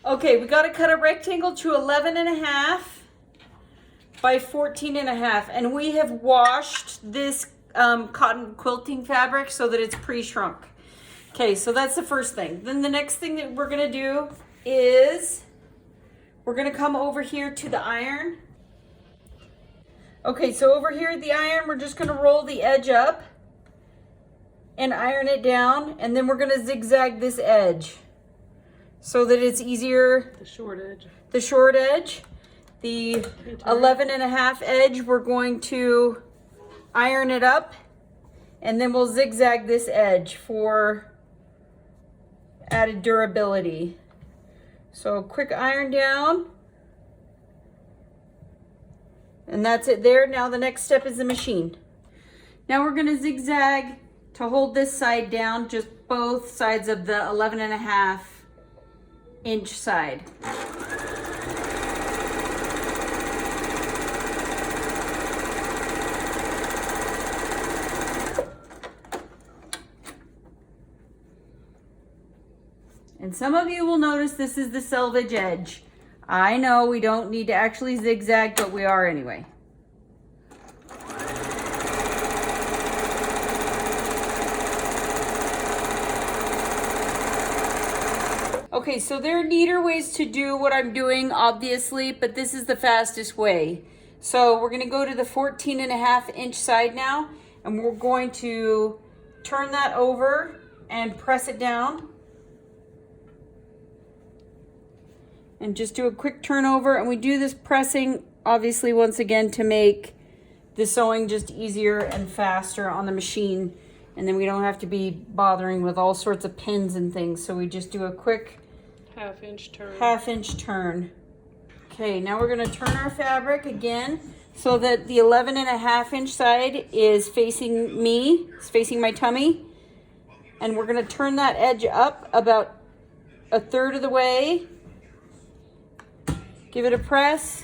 Okay, we got to cut a rectangle to 11.5 by 14.5, and we have washed this cotton quilting fabric so that it's pre-shrunk. Okay, so that's the first thing. Then the next thing that we're gonna do is we're gonna come over here to the iron. Okay, so over here at the iron, we're just gonna roll the edge up and iron it down, and then we're gonna zigzag this edge so that it's easier. The short edge. The short edge. The 11.5 edge, we're going to iron it up, and then we'll zigzag this edge for added durability. So quick iron down. And that's it there. Now the next step is the machine. Now we're gonna zigzag to hold this side down, just both sides of the 11.5 inch side. And some of you will notice this is the selvage edge. I know we don't need to actually zigzag, but we are anyway. Okay, so there are neater ways to do what I'm doing, obviously, but this is the fastest way. So we're gonna go to the 14.5 inch side now, and we're going to turn that over and press it down. And just do a quick turnover, and we do this pressing obviously once again to make the sewing just easier and faster on the machine, and then we don't have to be bothering with all sorts of pins and things. So we just do a quick half inch turn. Okay, now we're going to turn our fabric again so that the 11.5 inch side is facing me, it's facing my tummy, and we're going to turn that edge up about 1/3 of the way. Give it a press.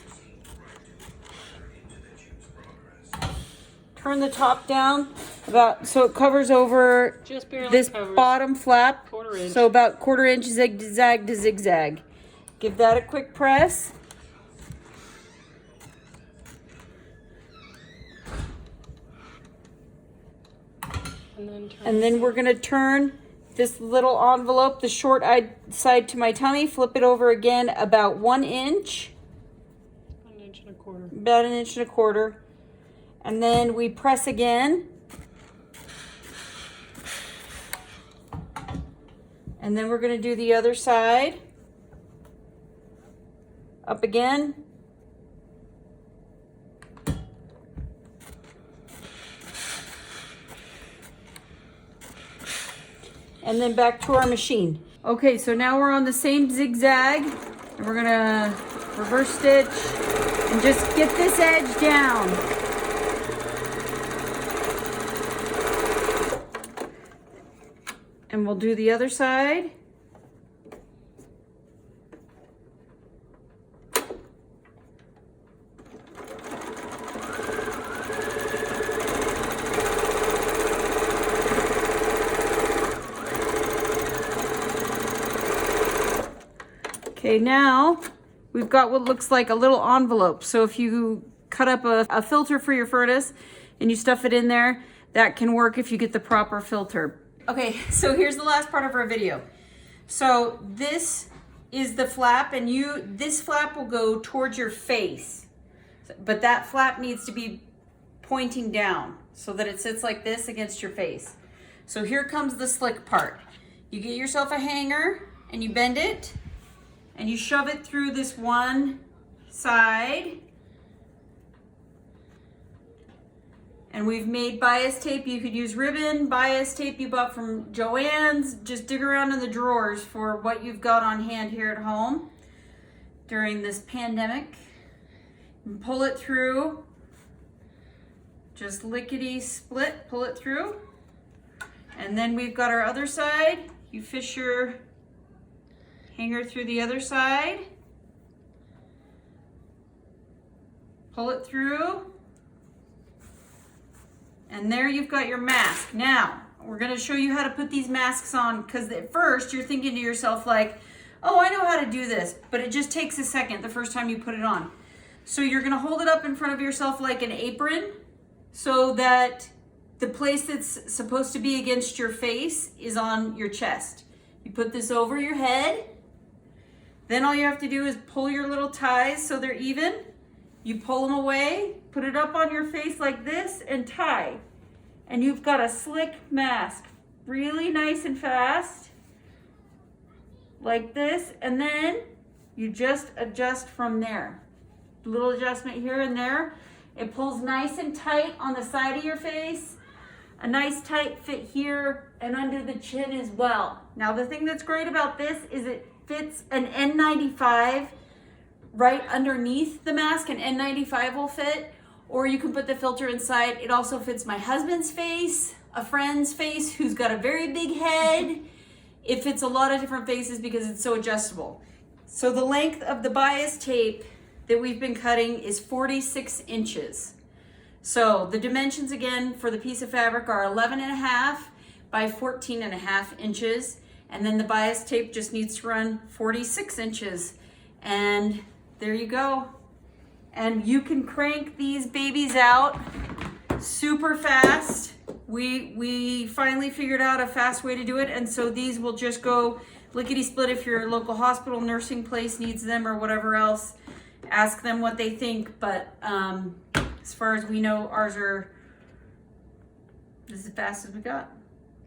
Turn the top down about so it covers over just barely this covers. Bottom flap. 1/4 inch. So about 1/4 inch zigzag to zigzag. Give that a quick press. And then we're gonna turn this little envelope, the short side to my tummy, flip it over again about 1 inch. 1 inch and a quarter. About 1 inch and a quarter. And then we press again. And then we're going to do the other side. Up again. And then back to our machine. Okay, so now we're on the same zigzag, and we're gonna reverse stitch and just get this edge down. And we'll do the other side. Okay, now we've got what looks like a little envelope. So if you cut up a filter for your furnace and you stuff it in there, that can work if you get the proper filter. Okay, so here's the last part of our video. So this is the flap, and this flap will go towards your face, but that flap needs to be pointing down so that it sits like this against your face. So here comes the slick part. You get yourself a hanger and you bend it, and you shove it through this one side. And we've made bias tape. You could use ribbon, bias tape you bought from Joann's. Just dig around in the drawers for what you've got on hand here at home during this pandemic. And pull it through. Just lickety split, pull it through. And then we've got our other side. You fish your hanger through the other side. Pull it through. And there you've got your mask. Now, we're gonna show you how to put these masks on, because at first you're thinking to yourself like, Oh, I know how to do this, but it just takes a second the first time you put it on. So you're gonna hold it up in front of yourself like an apron so that the place that's supposed to be against your face is on your chest. You put this over your head. Then all you have to do is pull your little ties so they're even. You pull them away, put it up on your face like this and tie. And you've got a slick mask. Really nice and fast. Like this. And then you just adjust from there. Little adjustment here and there. It pulls nice and tight on the side of your face. A nice tight fit here and under the chin as well. Now the thing that's great about this is it fits an N95 right underneath the mask. An N95 will fit, or you can put the filter inside. It also fits my husband's face, a friend's face who's got a very big head. It fits a lot of different faces because it's so adjustable. So the length of the bias tape that we've been cutting is 46 inches. So the dimensions again for the piece of fabric are 11.5 by 14.5 inches. And then the bias tape just needs to run 46 inches. And there you go. And you can crank these babies out super fast. We finally figured out a fast way to do it. And so these will just go lickety split if your local hospital, nursing place needs them or whatever else. Ask them what they think. But as far as we know, ours are, this is as fast as we got.